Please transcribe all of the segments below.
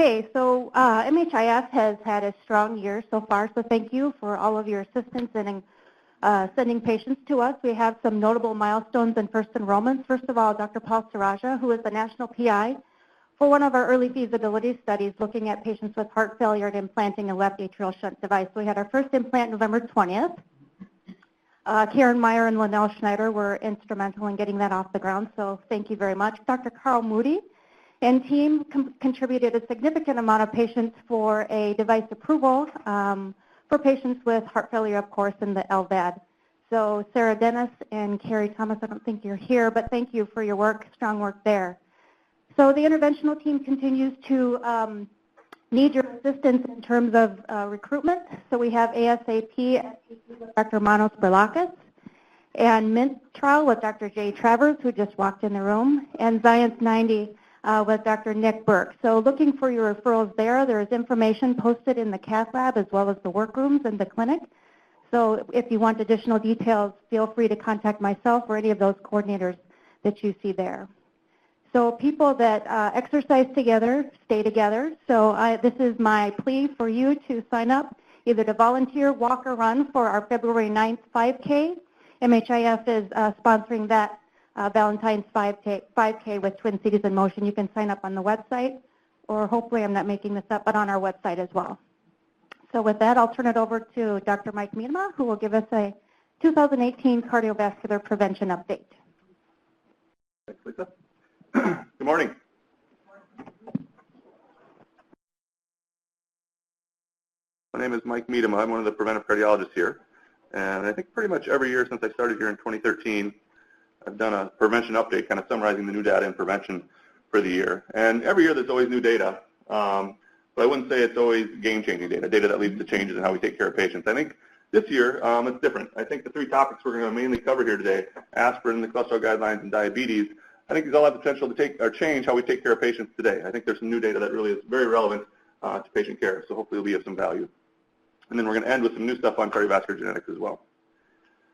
Okay, so MHIF has had a strong year so far, so thank you for all of your assistance in sending patients to us. We have some notable milestones and first enrollments. First of all, Dr. Paul Saraja, who is the national PI for one of our early feasibility studies looking at patients with heart failure and implanting a left atrial shunt device. We had our first implant November 20th. Karen Meyer and Linnell Schneider were instrumental in getting that off the ground, so thank you very much. Dr. Carl Moody and team contributed a significant amount of patients for a device approval for patients with heart failure, of course, in the LVAD. So Sarah Dennis and Carrie Thomas, I don't think you're here, but thank you for your work, strong work there. So the interventional team continues to need your assistance in terms of recruitment. So we have ASAP with Dr. Manos Berlakis, and MINT trial with Dr. Jay Travers, who just walked in the room, and Science 90 with Dr. Nick Burke. So looking for your referrals there. There is information posted in the cath lab as well as the workrooms in the clinic. So if you want additional details, feel free to contact myself or any of those coordinators that you see there. So people that exercise together, stay together. So this is my plea for you to sign up either to volunteer, walk, or run for our February 9th 5K. MHIF is sponsoring that Valentine's 5K with Twin Cities in Motion. You can sign up on the website, or hopefully I'm not making this up, but on our website as well. So with that, I'll turn it over to Dr. Mike Miedema, who will give us a 2018 cardiovascular prevention update. Thanks, Lisa. Good morning. My name is Mike Miedema. I'm one of the preventive cardiologists here. And I think pretty much every year since I started here in 2013, I've done a prevention update, kind of summarizing the new data in prevention for the year. And every year there's always new data, but I wouldn't say it's always game-changing data that leads to changes in how we take care of patients. I think this year it's different. I think the three topics we're going to mainly cover here today, aspirin, the cholesterol guidelines, and diabetes, I think these all have the potential to change how we take care of patients today. I think there's some new data that really is very relevant to patient care, so hopefully it'll be of some value. And then we're going to end with some new stuff on cardiovascular genetics as well.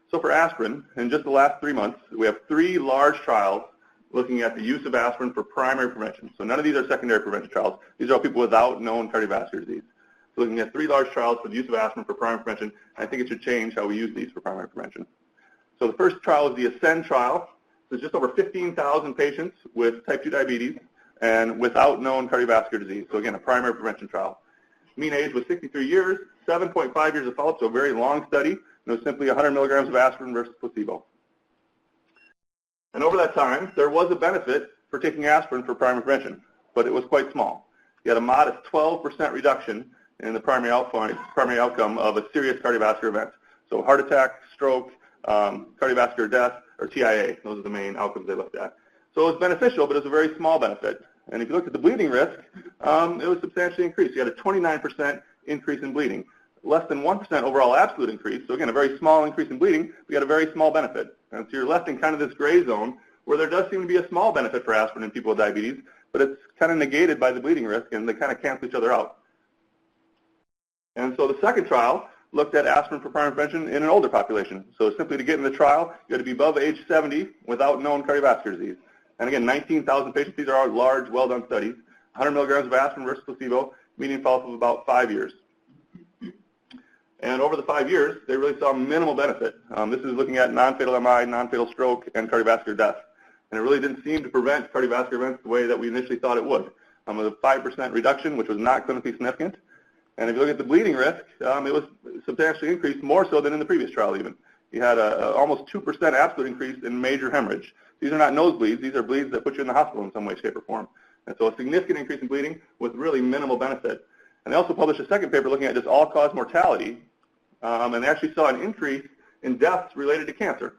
So for aspirin, in just the last 3 months, we have 3 large trials looking at the use of aspirin for primary prevention. So none of these are secondary prevention trials. These are all people without known cardiovascular disease. So looking at 3 large trials for the use of aspirin for primary prevention, and I think it should change how we use these for primary prevention. So the first trial is the ASCEND trial. So it's just over 15,000 patients with type 2 diabetes and without known cardiovascular disease. So again, a primary prevention trial. Mean age was 63 years, 7.5 years of follow-up, so a very long study. It was simply 100 milligrams of aspirin versus placebo. And over that time, there was a benefit for taking aspirin for primary prevention, but it was quite small. You had a modest 12% reduction in the primary outcome of a serious cardiovascular event. So heart attack, stroke, cardiovascular death, or TIA. Those are the main outcomes they looked at. So it was beneficial, but it was a very small benefit. And if you look at the bleeding risk, it was substantially increased. You had a 29% increase in bleeding. Less than 1% overall absolute increase. So again, a very small increase in bleeding. We got a very small benefit. And so you're left in kind of this gray zone where there does seem to be a small benefit for aspirin in people with diabetes, but it's kind of negated by the bleeding risk, and they kind of cancel each other out. And so the second trial looked at aspirin for primary prevention in an older population. So simply to get in the trial, you had to be above age 70 without known cardiovascular disease. And again, 19,000 patients. These are all large, well-done studies. 100 milligrams of aspirin versus placebo, median follow-up of about 5 years. And over the 5 years, they really saw minimal benefit. This is looking at non-fatal MI, non-fatal stroke, and cardiovascular death. And it really didn't seem to prevent cardiovascular events the way that we initially thought it would. With a 5% reduction, which was not clinically significant. And if you look at the bleeding risk, it was substantially increased, more so than in the previous trial even. You had almost 2% absolute increase in major hemorrhage. These are not nosebleeds. These are bleeds that put you in the hospital in some way, shape, or form. And so a significant increase in bleeding with really minimal benefit. And they also published a second paper looking at just all-cause mortality, and they actually saw an increase in deaths related to cancer.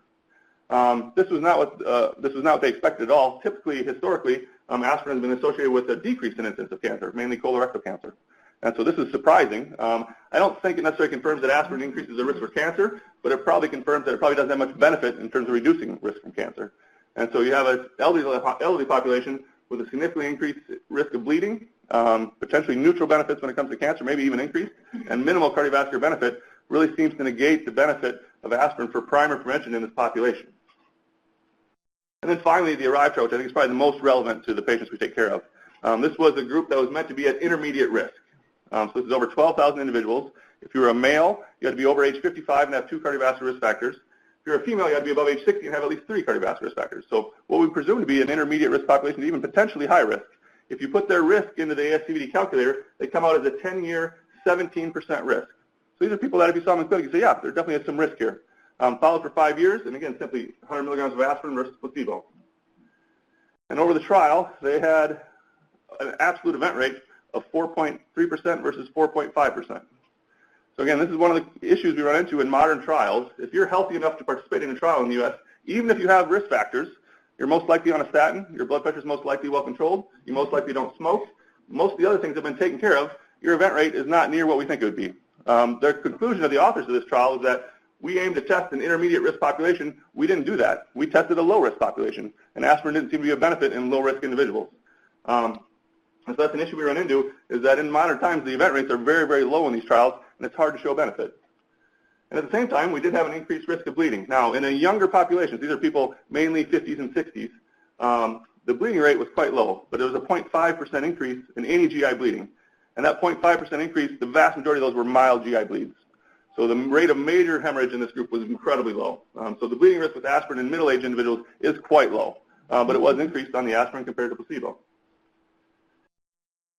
This was not what they expected at all. Typically, historically, aspirin has been associated with a decrease in incidence of cancer, mainly colorectal cancer. And so this is surprising. I don't think it necessarily confirms that aspirin increases the risk for cancer, but it probably confirms that it probably doesn't have much benefit in terms of reducing risk from cancer. And so you have an elderly population with a significantly increased risk of bleeding, potentially neutral benefits when it comes to cancer, maybe even increased, and minimal cardiovascular benefit really seems to negate the benefit of aspirin for primary prevention in this population. And then finally, the ARRIVE trial, which I think is probably the most relevant to the patients we take care of. This was a group that was meant to be at intermediate risk. So this is over 12,000 individuals. If you were a male, you had to be over age 55 and have 2 cardiovascular risk factors. If you're a female, you had to be above age 60 and have at least 3 cardiovascular risk factors. So what we presume to be an intermediate risk population, even potentially high risk. If you put their risk into the ASCVD calculator, they come out as a 10-year, 17% risk. So these are people that if you saw them in clinic, you say, yeah, there definitely is some risk here. Followed for 5 years, and again, simply 100 milligrams of aspirin versus placebo. And over the trial, they had an absolute event rate of 4.3% versus 4.5%. So again, this is one of the issues we run into in modern trials. If you're healthy enough to participate in a trial in the U.S., even if you have risk factors, you're most likely on a statin, your blood pressure is most likely well controlled, you most likely don't smoke, most of the other things have been taken care of, your event rate is not near what we think it would be. The conclusion of the authors of this trial is that we aimed to test an intermediate risk population. We didn't do that. We tested a low risk population, and aspirin didn't seem to be a benefit in low risk individuals. And so that's an issue we run into, is that in modern times the event rates are very, very low in these trials, and it's hard to show benefit. And at the same time, we did have an increased risk of bleeding. Now, in a younger population, these are people mainly 50s and 60s, the bleeding rate was quite low, but there was a 0.5% increase in any GI bleeding. And that 0.5% increase, the vast majority of those were mild GI bleeds. So the rate of major hemorrhage in this group was incredibly low. So the bleeding risk with aspirin in middle-aged individuals is quite low, but it was increased on the aspirin compared to placebo.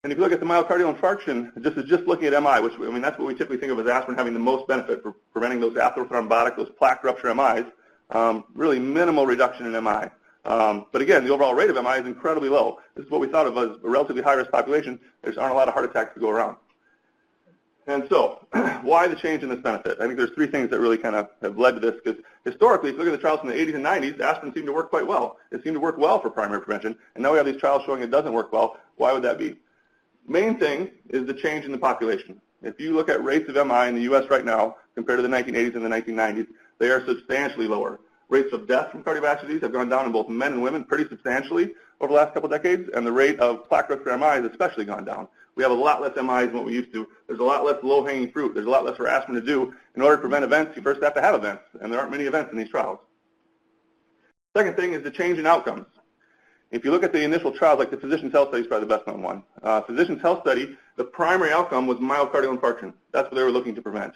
And if you look at the myocardial infarction, just looking at MI, which, I mean, that's what we typically think of as aspirin having the most benefit for preventing those atherothrombotic, those plaque rupture MIs, really minimal reduction in MI. But again, the overall rate of MI is incredibly low. This is what we thought of as a relatively high-risk population. There aren't a lot of heart attacks to go around. And so, why the change in this benefit? I think there's 3 things that really kind of have led to this, because historically, if you look at the trials from the 80s and 90s, aspirin seemed to work quite well. It seemed to work well for primary prevention, and now we have these trials showing it doesn't work well. Why would that be? Main thing is the change in the population. If you look at rates of MI in the U.S. right now compared to the 1980s and the 1990s, they are substantially lower. Rates of death from cardiovascular disease have gone down in both men and women pretty substantially over the last couple of decades, and the rate of plaque rupture MI has especially gone down. We have a lot less MIs than what we used to. There's a lot less low-hanging fruit. There's a lot less for aspirin to do. In order to prevent events, you first have to have events, and there aren't many events in these trials. Second thing is the change in outcomes. If you look at the initial trials, like the Physicians' Health Study is probably the best known one. Physicians' Health Study, the primary outcome was myocardial infarction. That's what they were looking to prevent.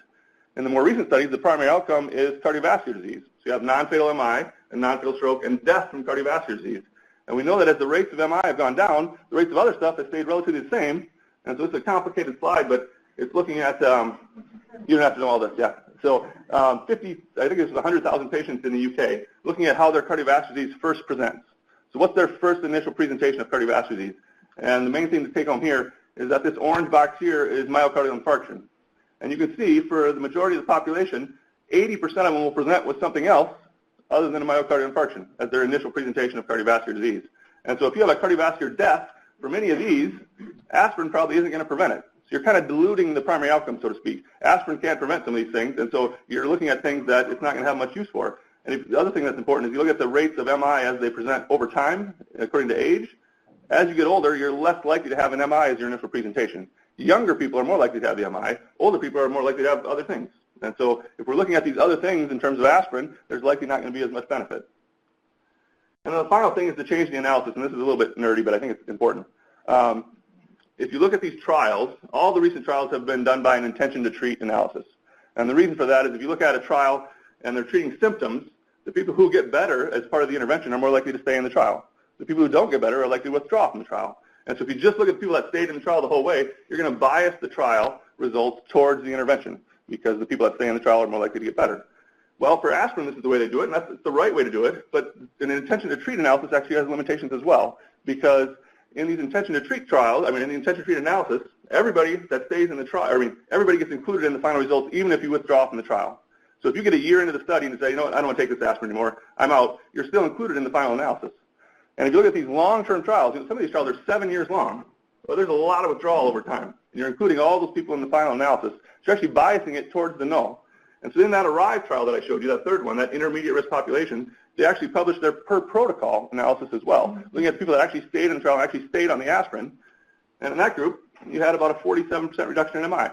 In the more recent studies, the primary outcome is cardiovascular disease. So you have non-fatal MI and non-fatal stroke and death from cardiovascular disease. And we know that as the rates of MI have gone down, the rates of other stuff have stayed relatively the same. And so it's a complicated slide, but it's looking at, you don't have to know all this, yeah. So I think it was 100,000 patients in the UK looking at how their cardiovascular disease first presents. So what's their first initial presentation of cardiovascular disease? And the main thing to take home here is that this orange box here is myocardial infarction. And you can see for the majority of the population, 80% of them will present with something else other than a myocardial infarction as their initial presentation of cardiovascular disease. And so if you have a cardiovascular death, for many of these, aspirin probably isn't going to prevent it. So you're kind of diluting the primary outcome, so to speak. Aspirin can't prevent some of these things, and so you're looking at things that it's not going to have much use for. And the other thing that's important is you look at the rates of MI as they present over time, according to age. As you get older, you're less likely to have an MI as your initial presentation. Younger people are more likely to have the MI. Older people are more likely to have other things. And so if we're looking at these other things in terms of aspirin, there's likely not going to be as much benefit. And then the final thing is to change the analysis, and this is a little bit nerdy, but I think it's important. If you look at these trials, all the recent trials have been done by an intention-to-treat analysis. And the reason for that is if you look at a trial and they're treating symptoms, the people who get better as part of the intervention are more likely to stay in the trial. The people who don't get better are likely to withdraw from the trial. And so if you just look at the people that stayed in the trial the whole way, you're going to bias the trial results towards the intervention because the people that stay in the trial are more likely to get better. Well, for aspirin, this is the way they do it, and that's the right way to do it, but an intention-to-treat analysis actually has limitations as well, because in these intention-to-treat trials, in the intention-to-treat analysis, everybody that stays in the trial, everybody gets included in the final results even if you withdraw from the trial. So if you get a year into the study and say, you know what, I don't want to take this aspirin anymore, I'm out, you're still included in the final analysis. And if you look at these long-term trials, some of these trials are 7 years long. Well, there's a lot of withdrawal over time. And you're including all those people in the final analysis. So you're actually biasing it towards the no. And so in that ARRIVE trial that I showed you, that third one, that intermediate risk population, they actually published their per protocol analysis as well, looking at people that actually stayed in the trial and actually stayed on the aspirin. And in that group, you had about a 47% reduction in MI.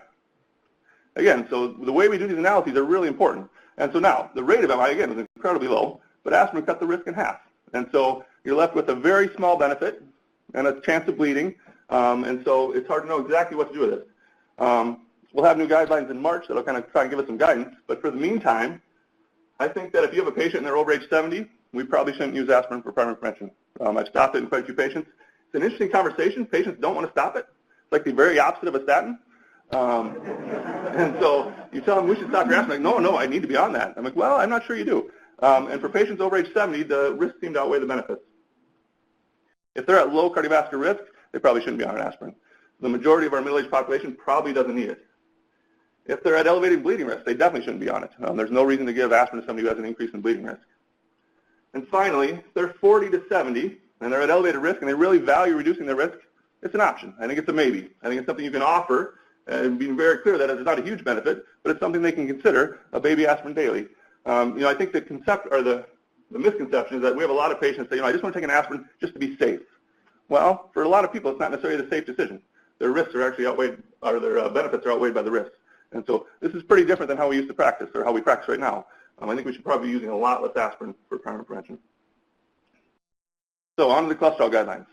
Again, so the way we do these analyses are really important. And so now, the rate of MI, again, was incredibly low, but aspirin cut the risk in half. And so you're left with a very small benefit and a chance of bleeding, and so it's hard to know exactly what to do with this. We'll have new guidelines in March that'll kind of try and give us some guidance, but for the meantime, I think that if you have a patient and they're over age 70, we probably shouldn't use aspirin for primary prevention. I've stopped it in quite a few patients. It's an interesting conversation. Patients don't want to stop it. It's like the very opposite of a statin. And so you tell them we should stop your aspirin. Like, no, I need to be on that. I'm like, well, I'm not sure you do. And for patients over age 70, the risks seem to outweigh the benefits. If they're at low cardiovascular risk, they probably shouldn't be on an aspirin. The majority of our middle-aged population probably doesn't need it. If they're at elevated bleeding risk, they definitely shouldn't be on it. There's no reason to give aspirin to somebody who has an increase in bleeding risk. And finally, if they're 40 to 70 and they're at elevated risk and they really value reducing their risk, it's an option. I think it's a maybe. I think it's something you can offer and being very clear that it's not a huge benefit, but it's something they can consider, a baby aspirin daily. I think the concept or the misconception is that we have a lot of patients say, I just want to take an aspirin just to be safe. Well, for a lot of people, it's not necessarily the safe decision. Their risks are actually outweighed, or their benefits are outweighed by the risks. And so this is pretty different than how we used to practice or how we practice right now. I think we should probably be using a lot less aspirin for primary prevention. So on to the cholesterol guidelines.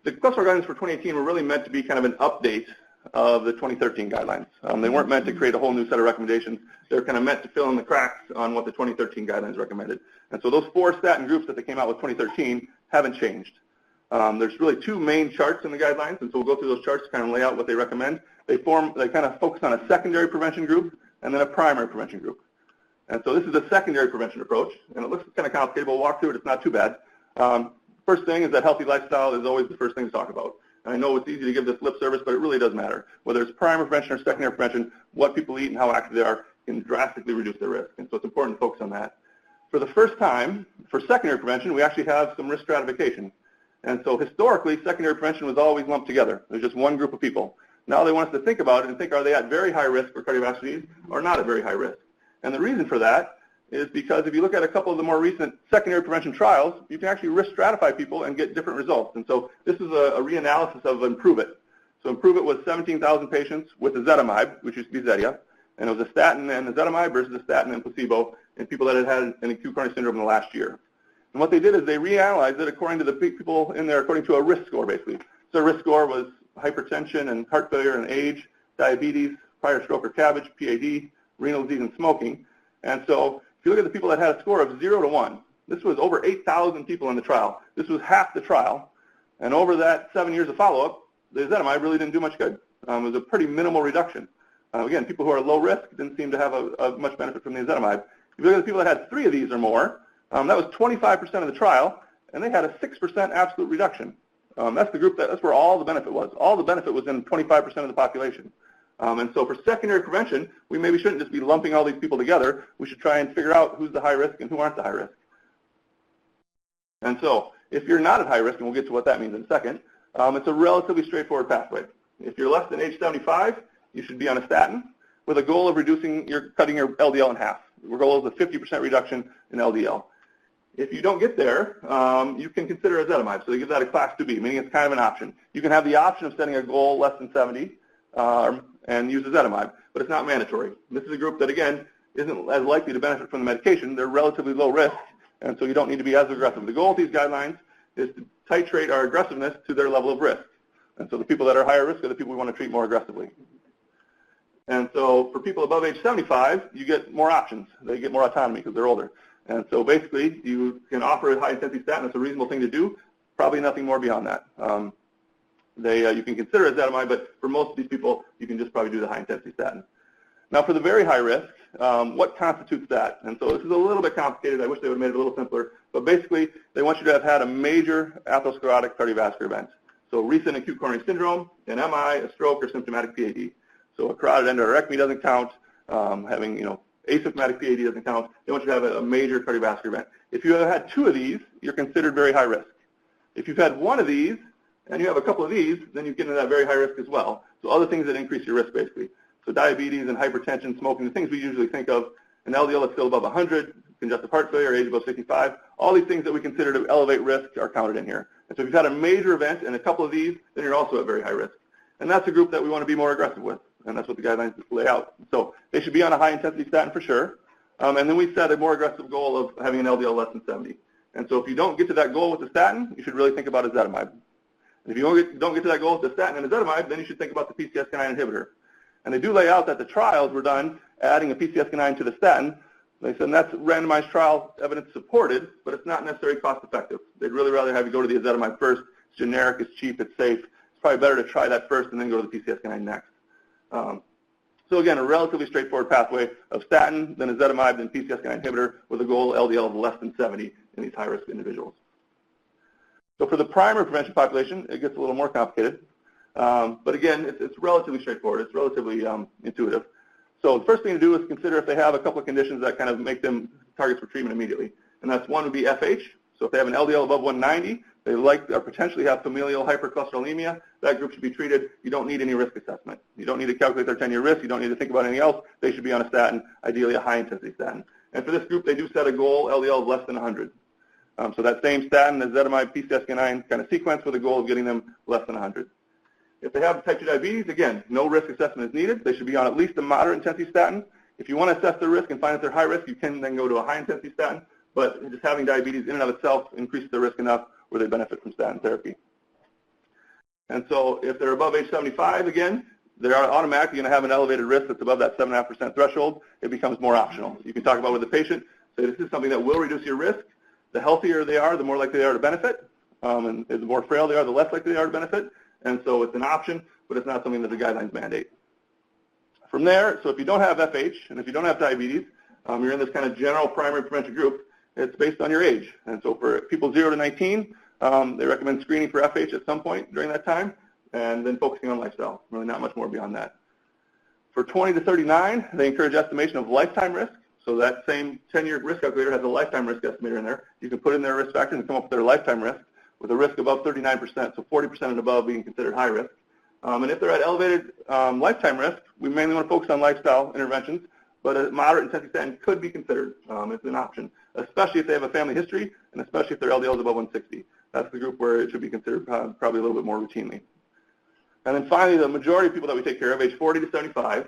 The cholesterol guidelines for 2018 were really meant to be kind of an update of the 2013 guidelines. They weren't meant to create a whole new set of recommendations. They're kind of meant to fill in the cracks on what the 2013 guidelines recommended. And so those 4 statin groups that they came out with 2013 haven't changed. There's really 2 main charts in the guidelines, and so we'll go through those charts to kind of lay out what they recommend. They kind of focus on a secondary prevention group and then a primary prevention group. And so this is a secondary prevention approach, and it looks kind of complicated, but we'll walk through it. It's not too bad. First thing is that healthy lifestyle is always the first thing to talk about. And I know it's easy to give this lip service, but it really does matter. Whether it's primary prevention or secondary prevention, what people eat and how active they are can drastically reduce their risk. And so it's important to focus on that. For the first time, for secondary prevention, we actually have some risk stratification. And so historically, secondary prevention was always lumped together. There's just one group of people. Now they want us to think about it and think, are they at very high risk for cardiovascular disease or not at very high risk? And the reason for that is because if you look at a couple of the more recent secondary prevention trials, you can actually risk stratify people and get different results. And so this is a reanalysis of Improve-It. So Improve-It was 17,000 patients with ezetimibe, which used to be Zetia, and it was a statin and ezetimibe versus a statin and placebo in people that had had an acute coronary syndrome in the last year. And what they did is they reanalyzed it according to the people in there, according to a risk score, basically. So the risk score was hypertension and heart failure and age, diabetes, prior stroke or CABG, PAD, renal disease, and smoking. And so if you look at the people that had a score of 0 to 1, this was over 8,000 people in the trial. This was half the trial. And over that 7 years of follow-up, the ezetimibe really didn't do much good. It was a pretty minimal reduction. Again, people who are low risk didn't seem to have a much benefit from the ezetimibe. If you look at the people that had 3 of these or more, that was 25% of the trial, and they had a 6% absolute reduction. That's the group that's where all the benefit was. All the benefit was in 25% of the population. And so for secondary prevention, we maybe shouldn't just be lumping all these people together. We should try and figure out who's the high risk and who aren't the high risk. And so if you're not at high risk, and we'll get to what that means in a second, it's a relatively straightforward pathway. If you're less than age 75, you should be on a statin with a goal of cutting your LDL in half. Our goal is a 50% reduction in LDL. If you don't get there, you can consider ezetimibe. So they give that a class 2B, meaning it's kind of an option. You can have the option of setting a goal less than 70 and use ezetimibe, but it's not mandatory. This is a group that, again, isn't as likely to benefit from the medication. They're relatively low risk, and so you don't need to be as aggressive. The goal of these guidelines is to titrate our aggressiveness to their level of risk. And so the people that are higher risk are the people we want to treat more aggressively. And so for people above age 75, you get more options. They get more autonomy because they're older. And so basically, you can offer a high-intensity statin. It's a reasonable thing to do. Probably nothing more beyond that. You can consider ezetimibe, but for most of these people, you can just probably do the high-intensity statin. Now, for the very high risk, what constitutes that? And so this is a little bit complicated. I wish they would have made it a little simpler. But basically, they want you to have had a major atherosclerotic cardiovascular event. So recent acute coronary syndrome, an MI, a stroke, or symptomatic PAD. So a carotid endarterectomy doesn't count. Having, asymptomatic PAD doesn't count. They want you to have a major cardiovascular event. If you have had 2 of these, you're considered very high risk. If you've had 1 of these and you have a couple of these, then you get into that very high risk as well. So other things that increase your risk, basically. So diabetes and hypertension, smoking, the things we usually think of, an LDL that's still above 100, congestive heart failure, age above 65, all these things that we consider to elevate risk are counted in here. And so if you've had a major event and a couple of these, then you're also at very high risk. And that's a group that we want to be more aggressive with. And that's what the guidelines lay out. So they should be on a high-intensity statin for sure. And then we set a more aggressive goal of having an LDL less than 70. And so if you don't get to that goal with the statin, you should really think about ezetimibe. And if you don't get to that goal with the statin and ezetimibe, then you should think about the PCSK9 inhibitor. And they do lay out that the trials were done adding a PCSK9 to the statin. They said that's randomized trial evidence supported, but it's not necessarily cost effective. They'd really rather have you go to the ezetimibe first. It's generic, it's cheap, it's safe. It's probably better to try that first and then go to the PCSK9 next. So again, a relatively straightforward pathway of statin, then ezetimibe, then PCSK9 inhibitor with a goal LDL of less than 70 in these high-risk individuals. So for the primary prevention population, it gets a little more complicated. But again, it's relatively straightforward. It's relatively intuitive. So the first thing to do is consider if they have a couple of conditions that kind of make them targets for treatment immediately. And that's one would be FH. So if they have an LDL above 190, they or potentially have familial hypercholesterolemia, that group should be treated. You don't need any risk assessment. You don't need to calculate their 10-year risk. You don't need to think about anything else. They should be on a statin, ideally a high-intensity statin. And for this group, they do set a goal LDL of less than 100. So that same statin, ezetimibe, PCSK9 kind of sequence with a goal of getting them less than 100. If they have type 2 diabetes, again, no risk assessment is needed. They should be on at least a moderate intensity statin. If you want to assess their risk and find that they're high risk, you can then go to a high intensity statin. But just having diabetes in and of itself increases the risk enough where they benefit from statin therapy. And so if they're above age 75, again, they're automatically going to have an elevated risk that's above that 7.5% threshold. It becomes more optional. You can talk about with the patient, say this is something that will reduce your risk. The healthier they are, the more likely they are to benefit. And the more frail they are, the less likely they are to benefit. And so it's an option, but it's not something that the guidelines mandate. From there, so if you don't have FH and if you don't have diabetes, you're in this kind of general primary prevention group. It's based on your age. And so for people 0 to 19, they recommend screening for FH at some point during that time and then focusing on lifestyle. Really not much more beyond that. For 20 to 39, they encourage estimation of lifetime risk. So that same 10-year risk calculator has a lifetime risk estimator in there. You can put in their risk factors and come up with their lifetime risk with a risk above 39%, so 40% and above being considered high risk. And if they're at elevated lifetime risk, we mainly want to focus on lifestyle interventions, but a moderate intensity statin could be considered as an option, especially if they have a family history and especially if their LDL is above 160. That's the group where it should be considered probably a little bit more routinely. And then finally, the majority of people that we take care of, age 40 to 75,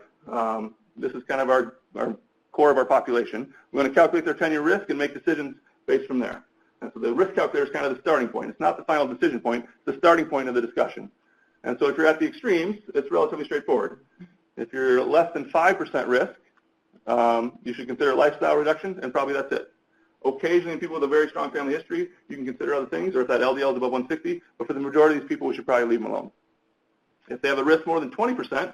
this is kind of our core of our population. We're going to calculate their 10-year risk and make decisions based from there. And so the risk calculator is kind of the starting point. It's not the final decision point. It's the starting point of the discussion. And so if you're at the extremes, it's relatively straightforward. If you're less than 5% risk, you should consider lifestyle reductions, and probably that's it. Occasionally, people with a very strong family history, you can consider other things, or if that LDL is above 160, but for the majority of these people, we should probably leave them alone. If they have a risk more than 20%,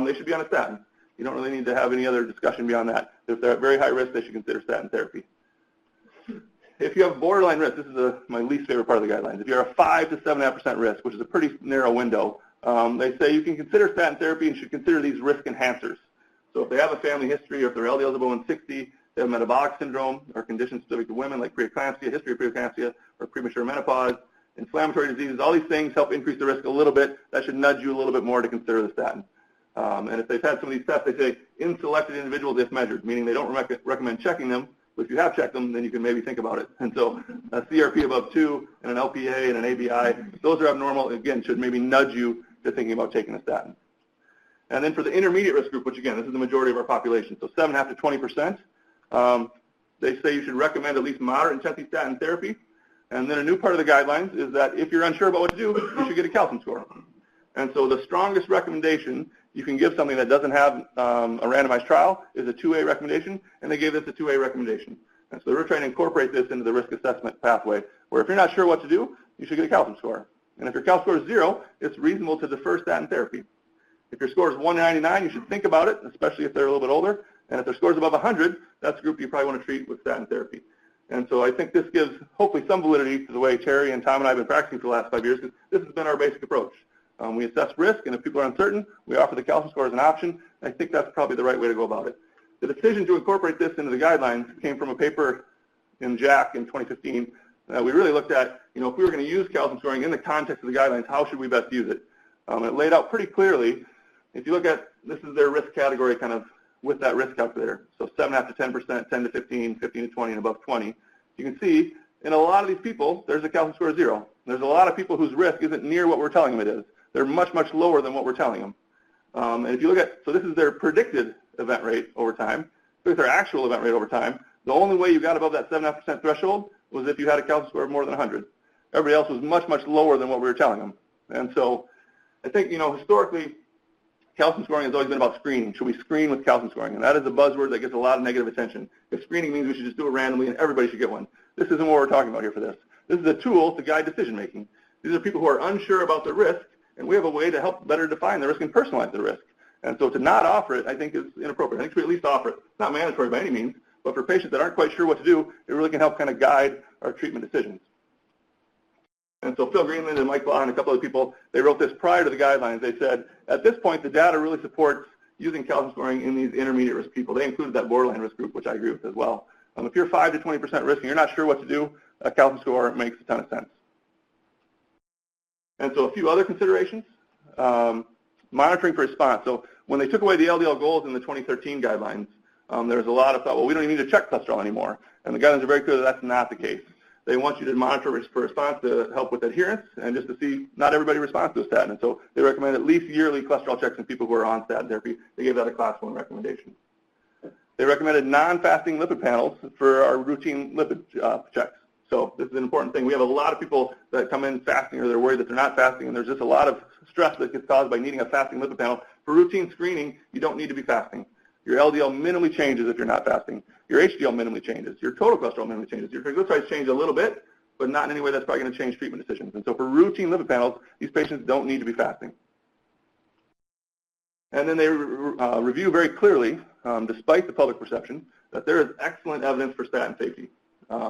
they should be on a statin. You don't really need to have any other discussion beyond that. If they're at very high risk, they should consider statin therapy. If you have borderline risk, this is my least favorite part of the guidelines. If you're a 5 to 7.5% risk, which is a pretty narrow window, they say you can consider statin therapy and should consider these risk enhancers. So if they have a family history, or if their LDL is above 160, they have metabolic syndrome or conditions specific to women like preeclampsia, history of preeclampsia, or premature menopause, inflammatory diseases, all these things help increase the risk a little bit. That should nudge you a little bit more to consider the statin. And if they've had some of these tests, they say in selected individuals if measured, meaning they don't recommend checking them. But if you have checked them, then you can maybe think about it. And so a CRP above 2 and an LPA and an ABI, those are abnormal, again, should maybe nudge you to thinking about taking a statin. And then for the intermediate risk group, which again, this is the majority of our population, so 7.5 to 20%, they say you should recommend at least moderate intensity statin therapy. And then a new part of the guidelines is that if you're unsure about what to do, you should get a calcium score. And so the strongest recommendation you can give something that doesn't have a randomized trial is a 2A recommendation, and they gave this a 2A recommendation. And so we're trying to incorporate this into the risk assessment pathway, where if you're not sure what to do, you should get a calcium score. And if your calcium score is 0, it's reasonable to defer statin therapy. If your score is 199, you should think about it, especially if they're a little bit older. And if their score is above 100, that's a group you probably want to treat with statin therapy. And so I think this gives hopefully some validity to the way Terry and Tom and I have been practicing for the last 5 years, because this has been our basic approach. We assess risk, and if people are uncertain, we offer the calcium score as an option. And I think that's probably the right way to go about it. The decision to incorporate this into the guidelines came from a paper in JACC in 2015 that we really looked at, if we were going to use calcium scoring in the context of the guidelines, how should we best use it? It laid out pretty clearly. If you look at, this is their risk category kind of with that risk calculator. So 7.5 to 10%, 10 to 15, 15 to 20, and above 20. You can see in a lot of these people, there's a calcium score of 0. There's a lot of people whose risk isn't near what we're telling them it is. They're much, much lower than what we're telling them. And if you look at, so this is their predicted event rate over time. Look at their actual event rate over time. The only way you got above that 7.5% threshold was if you had a calcium score of more than 100. Everybody else was much, much lower than what we were telling them. And so I think, historically, calcium scoring has always been about screening. Should we screen with calcium scoring? And that is a buzzword that gets a lot of negative attention. If screening means we should just do it randomly and everybody should get one. This isn't what we're talking about here for this. This is a tool to guide decision making. These are people who are unsure about the risk, and we have a way to help better define the risk and personalize the risk. And so to not offer it, I think, is inappropriate. I think we at least offer it. It's not mandatory by any means, but for patients that aren't quite sure what to do, it really can help kind of guide our treatment decisions. And so Phil Greenland and Mike Blah and a couple of people, they wrote this prior to the guidelines. They said, at this point, the data really supports using calcium scoring in these intermediate risk people. They included that borderline risk group, which I agree with as well. If you're 5 to 20% risk and you're not sure what to do, a calcium score makes a ton of sense. And so a few other considerations. Monitoring for response. So when they took away the LDL goals in the 2013 guidelines, there was a lot of thought, well, we don't even need to check cholesterol anymore. And the guidelines are very clear that that's not the case. They want you to monitor for response to help with adherence and just to see not everybody responds to a statin. And so they recommend at least yearly cholesterol checks in people who are on statin therapy. They gave that a class 1 recommendation. They recommended non-fasting lipid panels for our routine lipid checks. So this is an important thing. We have a lot of people that come in fasting or they're worried that they're not fasting, and there's just a lot of stress that gets caused by needing a fasting lipid panel. For routine screening, you don't need to be fasting. Your LDL minimally changes if you're not fasting. Your HDL minimally changes. Your total cholesterol minimally changes. Your triglycerides change a little bit, but not in any way that's probably going to change treatment decisions. And so for routine lipid panels, these patients don't need to be fasting. And then they review very clearly, despite the public perception, that there is excellent evidence for statin safety.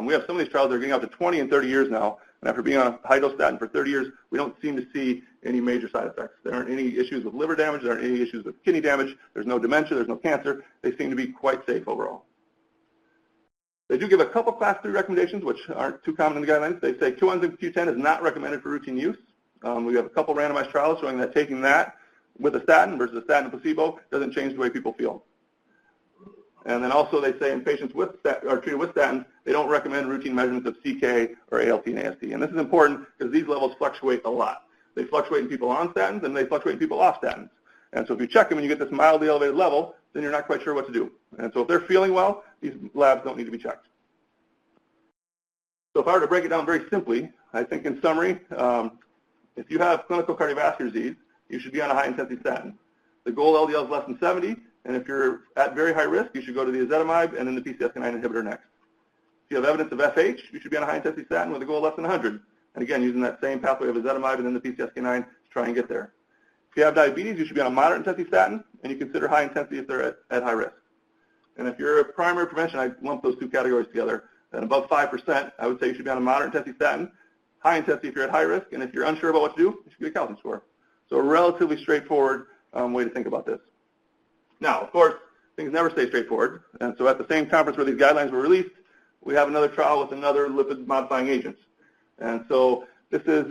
We have some of these trials that are getting up to 20 and 30 years now, and after being on a high-dose statin for 30 years, we don't seem to see any major side effects. There aren't any issues with liver damage. There aren't any issues with kidney damage. There's no dementia. There's no cancer. They seem to be quite safe overall. They do give a couple class 3 recommendations, which aren't too common in the guidelines. They say coenzyme Q10 is not recommended for routine use. We have a couple randomized trials showing that taking that with a statin versus a statin and placebo doesn't change the way people feel. And then also they say in patients with treated with statins, they don't recommend routine measurements of CK or ALT and AST. And this is important because these levels fluctuate a lot. They fluctuate in people on statins and they fluctuate in people off statins. And so if you check them and you get this mildly elevated level, then you're not quite sure what to do. And so if they're feeling well, these labs don't need to be checked. So if I were to break it down very simply, I think in summary, if you have clinical cardiovascular disease, you should be on a high-intensity statin. The goal LDL is less than 70, and if you're at very high risk, you should go to the ezetimibe and then the PCSK9 inhibitor next. If you have evidence of FH, you should be on a high-intensity statin with a goal less than 100. And again, using that same pathway of ezetimibe and then the PCSK9 to try and get there. If you have diabetes, you should be on a moderate intensity statin, and you consider high intensity if they're at high risk. And if you're a primary prevention, I lump those two categories together. And above 5%, I would say you should be on a moderate intensity statin, high intensity if you're at high risk, and if you're unsure about what to do, you should get a calcium score. So a relatively straightforward way to think about this. Now, of course, things never stay straightforward. And so at the same conference where these guidelines were released, we have another trial with another lipid-modifying agent. And so this is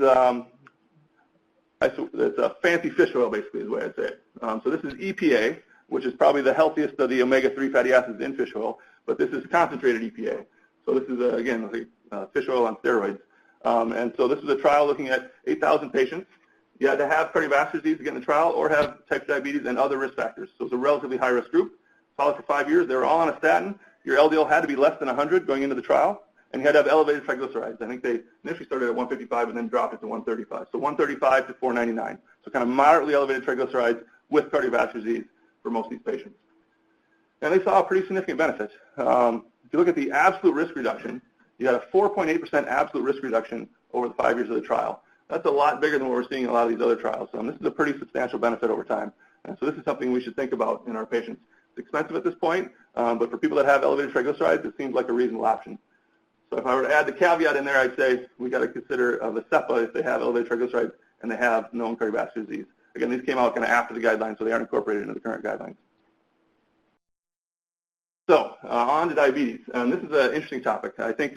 it's a fancy fish oil, basically, is the way I'd say it. So this is EPA, which is probably the healthiest of the omega-3 fatty acids in fish oil, but this is concentrated EPA. So this is, again, fish oil on steroids. And so this is a trial looking at 8,000 patients. You had to have cardiovascular disease to get in the trial or have type 2 diabetes and other risk factors. So it's a relatively high-risk group. Followed for 5 years. They were all on a statin. Your LDL had to be less than 100 going into the trial, and you had to have elevated triglycerides. I think they initially started at 155 and then dropped it to 135. So 135 to 499. So kind of moderately elevated triglycerides with cardiovascular disease for most of these patients. And they saw a pretty significant benefit. If you look at the absolute risk reduction, you had a 4.8% absolute risk reduction over the 5 years of the trial. That's a lot bigger than what we're seeing in a lot of these other trials. So this is a pretty substantial benefit over time. And so this is something we should think about in our patients. It's expensive at this point, but for people that have elevated triglycerides, it seems like a reasonable option. So if I were to add the caveat in there, I'd say we got to consider the CEPA if they have elevated triglycerides and they have known cardiovascular disease. Again, these came out kind of after the guidelines, so they aren't incorporated into the current guidelines. So on to diabetes, and this is an interesting topic. I think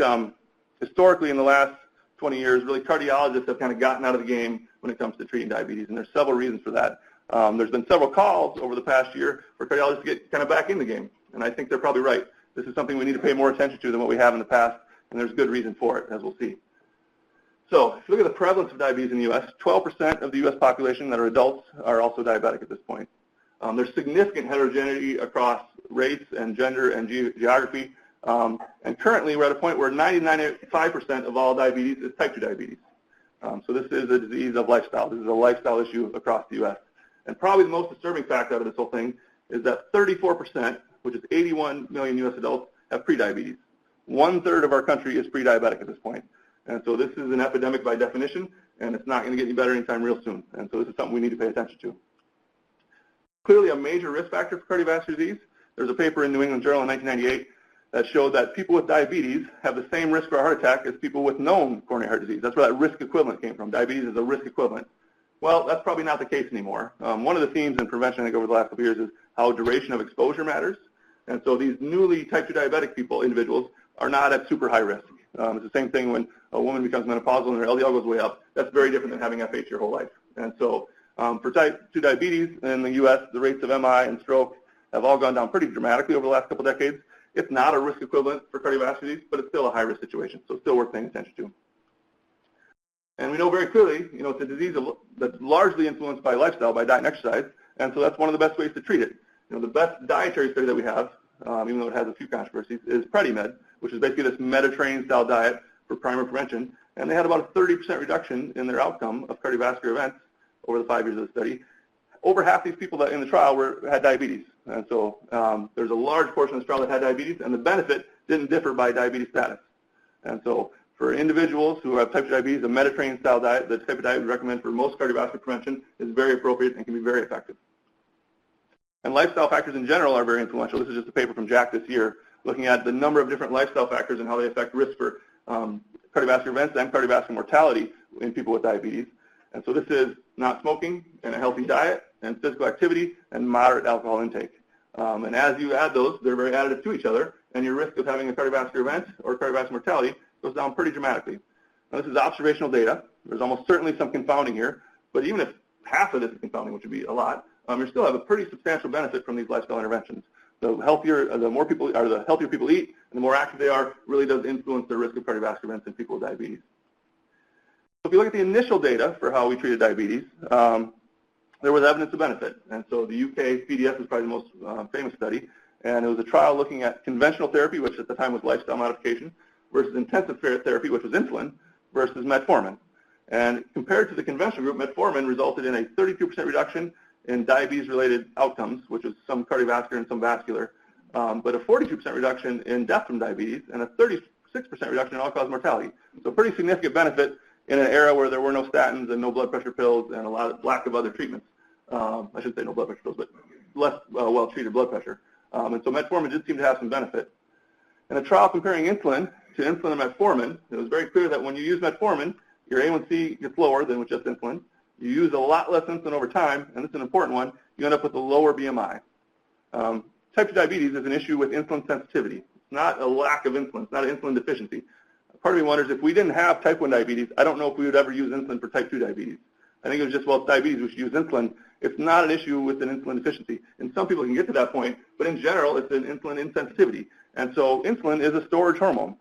historically in the last 20 years, really cardiologists have kind of gotten out of the game when it comes to treating diabetes, and there's several reasons for that. There's been several calls over the past year for cardiologists to get kind of back in the game, and I think they're probably right. This is something we need to pay more attention to than what we have in the past, and there's good reason for it, as we'll see. So if you look at the prevalence of diabetes in the U.S., 12% of the U.S. population that are adults are also diabetic at this point. There's significant heterogeneity across race and gender and geography. And currently, we're at a point where 95% of all diabetes is type 2 diabetes. So this is a disease of lifestyle. This is a lifestyle issue across the U.S. And probably the most disturbing fact out of this whole thing is that 34%, which is 81 million U.S. adults, have prediabetes. 1/3 of our country is pre-diabetic at this point. And so this is an epidemic by definition, and it's not going to get any better anytime real soon. And so this is something we need to pay attention to. Clearly a major risk factor for cardiovascular disease. There's a paper in New England Journal in 1998 that showed that people with diabetes have the same risk for a heart attack as people with known coronary heart disease. That's where that risk equivalent came from. Diabetes is a risk equivalent. Well, that's probably not the case anymore. One of the themes in prevention, I think, over the last couple of years is how duration of exposure matters. And so these newly type 2 diabetic individuals, are not at super high risk. It's the same thing when a woman becomes menopausal and her LDL goes way up. That's very different than having FH your whole life. And so for type 2 diabetes in the U.S., the rates of MI and stroke have all gone down pretty dramatically over the last couple of decades. It's not a risk equivalent for cardiovascular disease, but it's still a high-risk situation, so it's still worth paying attention to. And we know very clearly, it's a disease that's largely influenced by lifestyle, by diet and exercise, and so that's one of the best ways to treat it. The best dietary study that we have, even though it has a few controversies, is PREDIMED, which is basically this Mediterranean-style diet for primary prevention, and they had about a 30% reduction in their outcome of cardiovascular events over the 5 years of the study. Over half these people that in the trial had diabetes, and so there's a large portion of this trial that had diabetes, and the benefit didn't differ by diabetes status. And so for individuals who have type 2 diabetes, a Mediterranean-style diet, the type of diet we recommend for most cardiovascular prevention, is very appropriate and can be very effective. And lifestyle factors in general are very influential. This is just a paper from Jack this year, looking at the number of different lifestyle factors and how they affect risk for cardiovascular events and cardiovascular mortality in people with diabetes. And so this is not smoking and a healthy diet and physical activity and moderate alcohol intake. And as you add those, they're very additive to each other, and your risk of having a cardiovascular event or cardiovascular mortality goes down pretty dramatically. Now, this is observational data. There's almost certainly some confounding here, but even if half of this is confounding, which would be a lot, you still have a pretty substantial benefit from these lifestyle interventions. The healthier people eat, and the more active they are, really does influence the risk of cardiovascular events in people with diabetes. So if you look at the initial data for how we treated diabetes, there was evidence of benefit. And so the UK PDS is probably the most famous study, and it was a trial looking at conventional therapy, which at the time was lifestyle modification, versus intensive therapy, which was insulin, versus metformin. And compared to the conventional group, metformin resulted in a 32% reduction in diabetes-related outcomes, which is some cardiovascular and some vascular, but a 42% reduction in death from diabetes and a 36% reduction in all-cause mortality. So pretty significant benefit in an era where there were no statins and no blood pressure pills and a lack of other treatments. I shouldn't say no blood pressure pills, but less well-treated blood pressure. And so metformin did seem to have some benefit. In a trial comparing insulin to insulin and metformin, it was very clear that when you use metformin, your A1C gets lower than with just insulin. You use a lot less insulin over time, and this is an important one, you end up with a lower BMI. Type 2 diabetes is an issue with insulin sensitivity. It's not a lack of insulin. It's not an insulin deficiency. Part of me wonders if we didn't have type 1 diabetes, I don't know if we would ever use insulin for type 2 diabetes. I think it was just, well, it's diabetes, we should use insulin. It's not an issue with an insulin deficiency. And some people can get to that point, but in general, it's an insulin insensitivity. And so insulin is a storage hormone.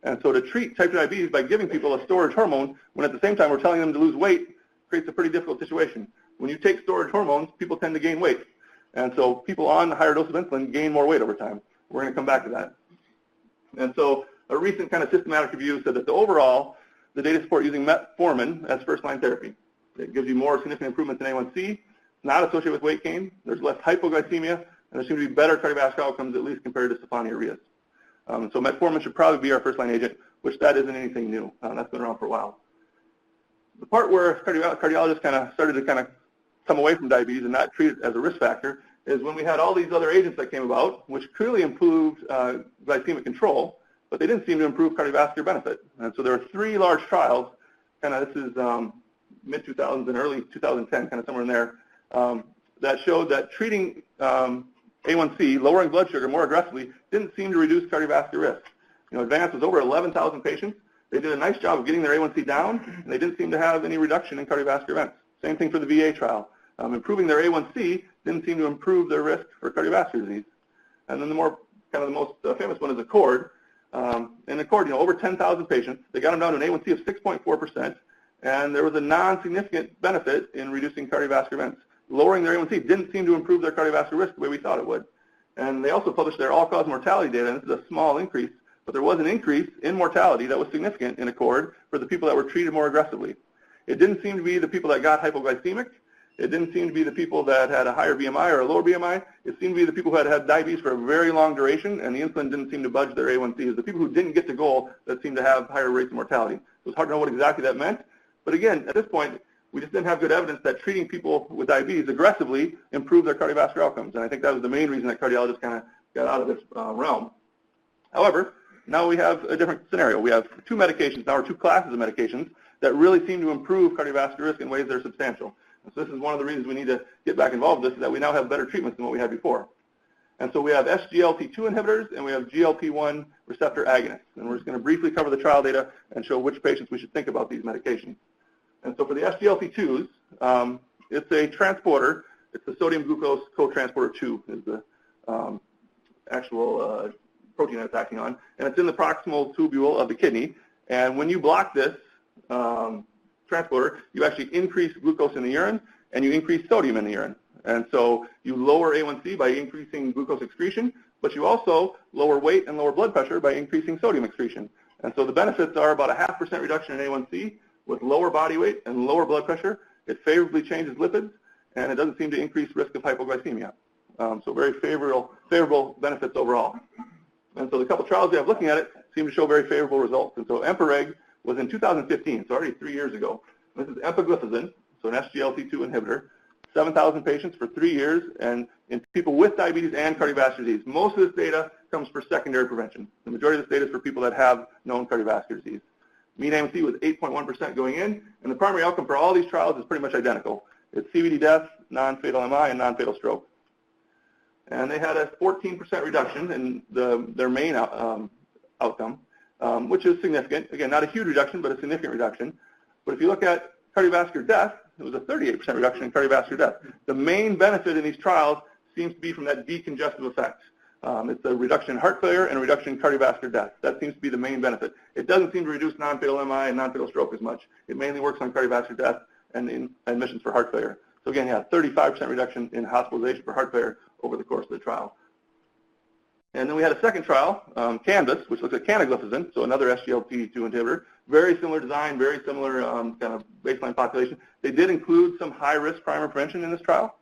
And so to treat type 2 diabetes by giving people a storage hormone, when at the same time we're telling them to lose weight, creates a pretty difficult situation. When you take storage hormones, people tend to gain weight. And so people on a higher dose of insulin gain more weight over time. We're going to come back to that. And so a recent kind of systematic review said that the data support using metformin as first-line therapy. It gives you more significant improvements in A1C, not associated with weight gain. There's less hypoglycemia, and there seem to be better cardiovascular outcomes, at least compared to sulfonylureas. So metformin should probably be our first-line agent, which that isn't anything new. That's been around for a while. The part where cardiologists kind of started to come away from diabetes and not treat it as a risk factor is when we had all these other agents that came about, which clearly improved glycemic control, but they didn't seem to improve cardiovascular benefit. And so there were 3 large trials, this is mid-2000s and early 2010, kind of somewhere in there, that showed that treating A1C, lowering blood sugar more aggressively, didn't seem to reduce cardiovascular risk. Advance was over 11,000 patients. They did a nice job of getting their A1C down, and they didn't seem to have any reduction in cardiovascular events. Same thing for the VA trial. Improving their A1C didn't seem to improve their risk for cardiovascular disease. And then the most famous one is ACCORD. In ACCORD, over 10,000 patients, they got them down to an A1C of 6.4%, and there was a non-significant benefit in reducing cardiovascular events. Lowering their A1C didn't seem to improve their cardiovascular risk the way we thought it would. And they also published their all-cause mortality data, and this is a small increase, but there was an increase in mortality that was significant in ACCORD for the people that were treated more aggressively. It didn't seem to be the people that got hypoglycemic. It didn't seem to be the people that had a higher BMI or a lower BMI. It seemed to be the people who had had diabetes for a very long duration, and the insulin didn't seem to budge their A1C. It was the people who didn't get to goal that seemed to have higher rates of mortality. So it's hard to know what exactly that meant. But again, at this point, we just didn't have good evidence that treating people with diabetes aggressively improved their cardiovascular outcomes. And I think that was the main reason that cardiologists kind of got out of this realm. However, now we have a different scenario. We have two medications now, or two classes of medications, that really seem to improve cardiovascular risk in ways that are substantial. And so this is one of the reasons we need to get back involved in this, is that we now have better treatments than what we had before. And so we have SGLT2 inhibitors and we have GLP-1 receptor agonists. And we're just going to briefly cover the trial data and show which patients we should think about these medications. And so for the SGLT2s, it's a transporter. It's the sodium glucose cotransporter 2 is the actual protein that it's acting on. And it's in the proximal tubule of the kidney. And when you block this transporter, you actually increase glucose in the urine and you increase sodium in the urine. And so you lower A1C by increasing glucose excretion, but you also lower weight and lower blood pressure by increasing sodium excretion. And so the benefits are about a 0.5% reduction in A1C with lower body weight and lower blood pressure. It favorably changes lipids, and it doesn't seem to increase risk of hypoglycemia. So very favorable benefits overall. And so the couple trials we have looking at it seem to show very favorable results. And so Empareg was in 2015, so already 3 years ago. This is empagliflozin, so an SGLT2 inhibitor, 7,000 patients for 3 years, and in people with diabetes and cardiovascular disease. Most of this data comes for secondary prevention. The majority of this data is for people that have known cardiovascular disease. Mean A1C was 8.1% going in, and the primary outcome for all these trials is pretty much identical. It's CVD death, non-fatal MI, and non-fatal stroke. And they had a 14% reduction in their main outcome, which is significant. Again, not a huge reduction, but a significant reduction. But if you look at cardiovascular death, it was a 38% reduction in cardiovascular death. The main benefit in these trials seems to be from that decongestive effect. It's a reduction in heart failure and a reduction in cardiovascular death. That seems to be the main benefit. It doesn't seem to reduce non-fatal MI and non-fatal stroke as much. It mainly works on cardiovascular death and in admissions for heart failure. So again, yeah, 35% reduction in hospitalization for heart failure over the course of the trial. And then we had a second trial, Cannabis, which looks at canagliflozin, so another SGLT2 inhibitor. Very similar design, very similar kind of baseline population. They did include some high-risk primary prevention in this trial.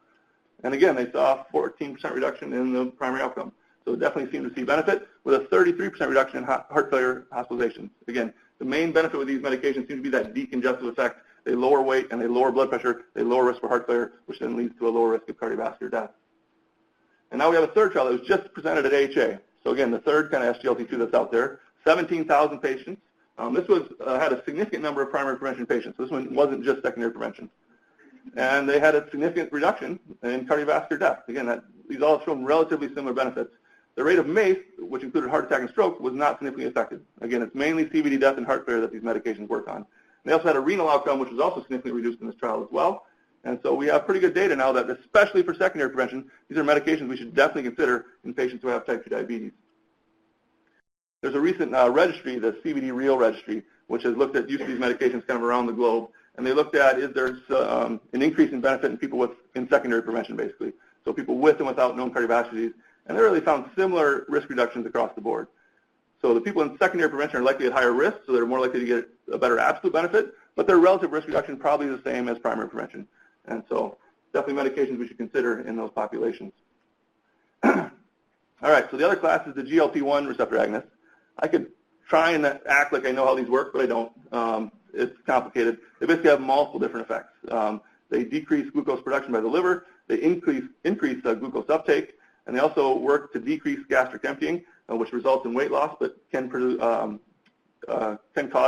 And again, they saw a 14% reduction in the primary outcome. So it definitely seemed to see benefit with a 33% reduction in heart failure hospitalizations. Again, the main benefit with these medications seems to be that decongestive effect. They lower weight and they lower blood pressure. They lower risk for heart failure, which then leads to a lower risk of cardiovascular death. And now we have a third trial that was just presented at AHA. So again, the third kind of SGLT2 that's out there, 17,000 patients. This was had a significant number of primary prevention patients. This one wasn't just secondary prevention. And they had a significant reduction in cardiovascular death. Again, these all show relatively similar benefits. The rate of MACE, which included heart attack and stroke, was not significantly affected. Again, it's mainly CVD death and heart failure that these medications work on. And they also had a renal outcome, which was also significantly reduced in this trial as well. And so we have pretty good data now that, especially for secondary prevention, these are medications we should definitely consider in patients who have type 2 diabetes. There's a recent registry, the CVD Real registry, which has looked at use of these medications kind of around the globe. And they looked at is there an increase in benefit in people in secondary prevention, basically. So people with and without known cardiovascular disease. And they really found similar risk reductions across the board. So the people in secondary prevention are likely at higher risk, so they're more likely to get a better absolute benefit, but their relative risk reduction probably the same as primary prevention. And so definitely medications we should consider in those populations. All right, so the other class is the GLP-1 receptor agonist. I could try and act like I know how these work, but I don't. It's complicated. They basically have multiple different effects. They decrease glucose production by the liver. They increase glucose uptake. And they also work to decrease gastric emptying, which results in weight loss, but can cause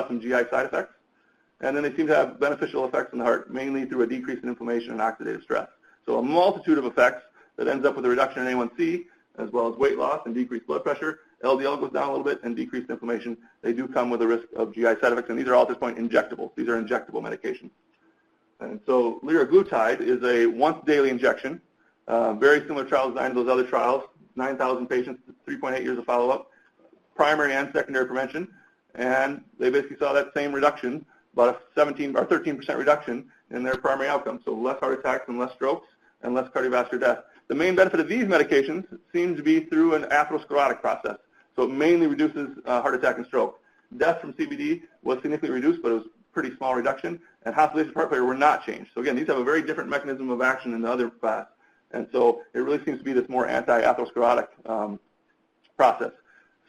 some GI side effects. And then they seem to have beneficial effects on the heart, mainly through a decrease in inflammation and oxidative stress. So a multitude of effects that ends up with a reduction in A1C, as well as weight loss and decreased blood pressure. LDL goes down a little bit and decreased inflammation. They do come with a risk of GI side effects, and these are all at this point injectables. These are injectable medications. And so Liraglutide is a once-daily injection. Very similar trial design to those other trials, 9,000 patients, 3.8 years of follow-up, primary and secondary prevention, and they basically saw that same reduction, about a 17 or 13% reduction in their primary outcome, so less heart attacks and less strokes and less cardiovascular death. The main benefit of these medications seems to be through an atherosclerotic process. So it mainly reduces heart attack and stroke. Death from CVD was significantly reduced, but it was a pretty small reduction, and hospitalizations for heart failure were not changed. So again, these have a very different mechanism of action than the other class, and so it really seems to be this more anti-atherosclerotic process.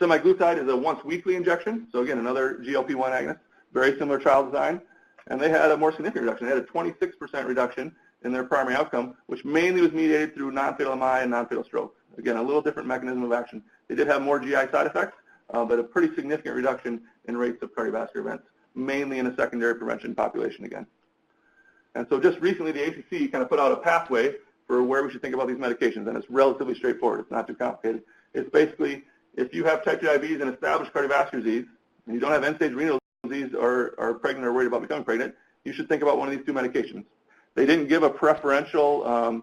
Semaglutide is a once-weekly injection, so again, another GLP-1 agonist, very similar trial design, and they had a more significant reduction. They had a 26% reduction in their primary outcome, which mainly was mediated through non-fatal MI and non-fatal stroke. Again, a little different mechanism of action. They did have more GI side effects, but a pretty significant reduction in rates of cardiovascular events, mainly in a secondary prevention population again. And so just recently, the ACC kind of put out a pathway for where we should think about these medications, and it's relatively straightforward. It's not too complicated. It's basically, if you have type 2 diabetes and established cardiovascular disease, and you don't have end-stage renal disease or are pregnant or worried about becoming pregnant, you should think about one of these two medications. They didn't give a preferential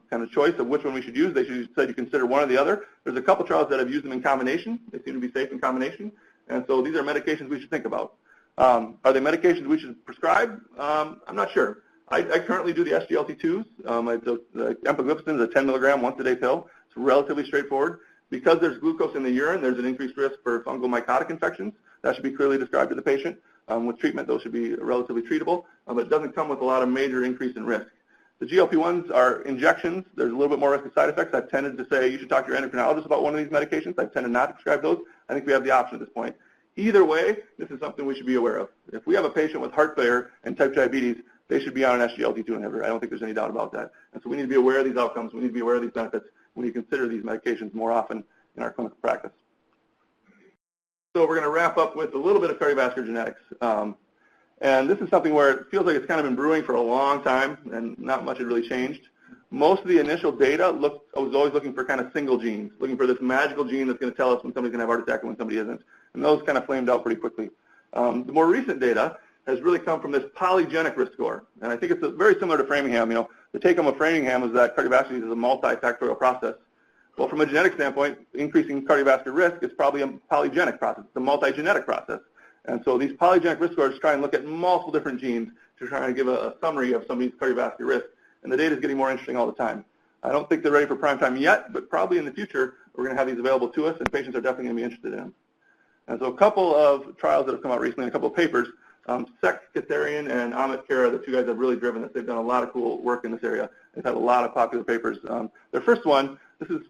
kind of choice of which one we should use. They said you consider one or the other. There's a couple trials that have used them in combination. They seem to be safe in combination. And so these are medications we should think about. Are they medications we should prescribe? I'm not sure. I currently do the SGLT2s. The Epigraphs is a 10 milligram once-a-day pill. It's relatively straightforward. Because there's glucose in the urine, there's an increased risk for fungal mycotic infections. That should be clearly described to the patient. With treatment, those should be relatively treatable, but it doesn't come with a lot of major increase in risk. The GLP-1s are injections. There's a little bit more risk of side effects. I've tended to say you should talk to your endocrinologist about one of these medications. I've tended not to prescribe those. I think we have the option at this point. Either way, this is something we should be aware of. If we have a patient with heart failure and type 2 diabetes, they should be on an SGLT2 inhibitor. I don't think there's any doubt about that. And so we need to be aware of these outcomes. We need to be aware of these benefits when you consider these medications more often in our clinical practice. So we're going to wrap up with a little bit of cardiovascular genetics. And this is something where it feels like it's kind of been brewing for a long time and not much had really changed. Most of the initial data I was always looking for kind of single genes, looking for this magical gene that's going to tell us when somebody's going to have a heart attack and when somebody isn't. And those kind of flamed out pretty quickly. The more recent data has really come from this polygenic risk score. And I think it's very similar to Framingham. You know, the take-home of Framingham is that cardiovascular disease is a multifactorial process. Well, from a genetic standpoint, increasing cardiovascular risk is probably a polygenic process. It's a multigenetic process. And so these polygenic risk scores try and look at multiple different genes to try and give a summary of somebody's cardiovascular risk. And the data is getting more interesting all the time. I don't think they're ready for prime time yet, but probably in the future, we're going to have these available to us, and patients are definitely going to be interested in them. And so a couple of trials that have come out recently, and a couple of papers, Sekatarian and Amit Kara, the two guys that have really driven this. They've done a lot of cool work in this area. They've had a lot of popular papers. Their first one, this is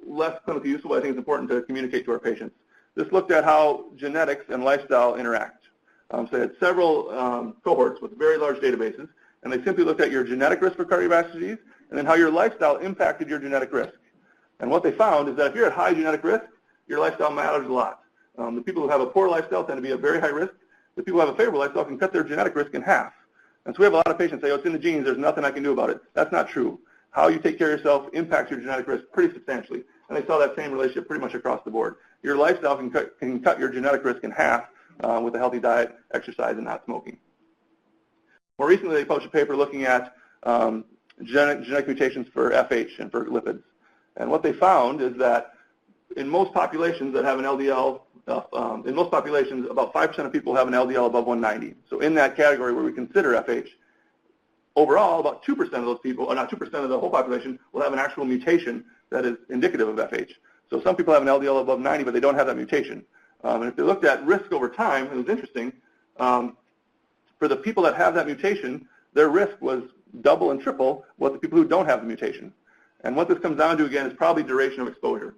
less clinically useful, but I think it's important to communicate to our patients. This looked at how genetics and lifestyle interact. So they had several cohorts with very large databases, and they simply looked at your genetic risk for cardiovascular disease and then how your lifestyle impacted your genetic risk. And what they found is that if you're at high genetic risk, your lifestyle matters a lot. The people who have a poor lifestyle tend to be at very high risk. The people who have a favorable lifestyle can cut their genetic risk in half. And so we have a lot of patients say, oh, it's in the genes, there's nothing I can do about it. That's not true. How you take care of yourself impacts your genetic risk pretty substantially. And they saw that same relationship pretty much across the board. Your lifestyle can cut your genetic risk in half with a healthy diet, exercise, and not smoking. More recently, they published a paper looking at genetic mutations for FH and for lipids. And what they found is that in most populations that have an LDL, in most populations, about 5% of people have an LDL above 190. So in that category where we consider FH, overall, about 2% of those people, or not 2% of the whole population, will have an actual mutation that is indicative of FH. So some people have an LDL above 90, but they don't have that mutation. And if they looked at risk over time, it was interesting. For the people that have that mutation, their risk was double and triple what the people who don't have the mutation. And what this comes down to, again, is probably duration of exposure.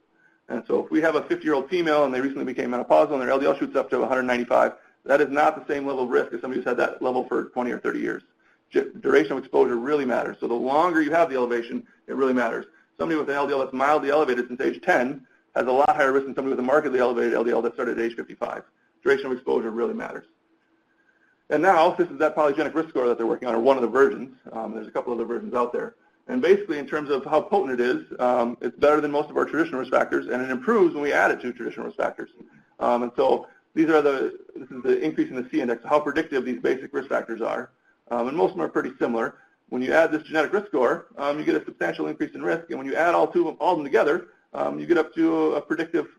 And so if we have a 50-year-old female and they recently became menopausal and their LDL shoots up to 195, that is not the same level of risk as somebody who's had that level for 20 or 30 years. Duration of exposure really matters. So the longer you have the elevation, it really matters. Somebody with an LDL that's mildly elevated since age 10 has a lot higher risk than somebody with a markedly elevated LDL that started at age 55. Duration of exposure really matters. And now, this is that polygenic risk score that they're working on, or one of the versions. There's a couple other versions out there. And basically, in terms of how potent it is, it's better than most of our traditional risk factors, and it improves when we add it to traditional risk factors. And so this is the increase in the C index, how predictive these basic risk factors are. And most of them are pretty similar. When you add this genetic risk score, you get a substantial increase in risk. And when you add all of them together, you get up to a predictive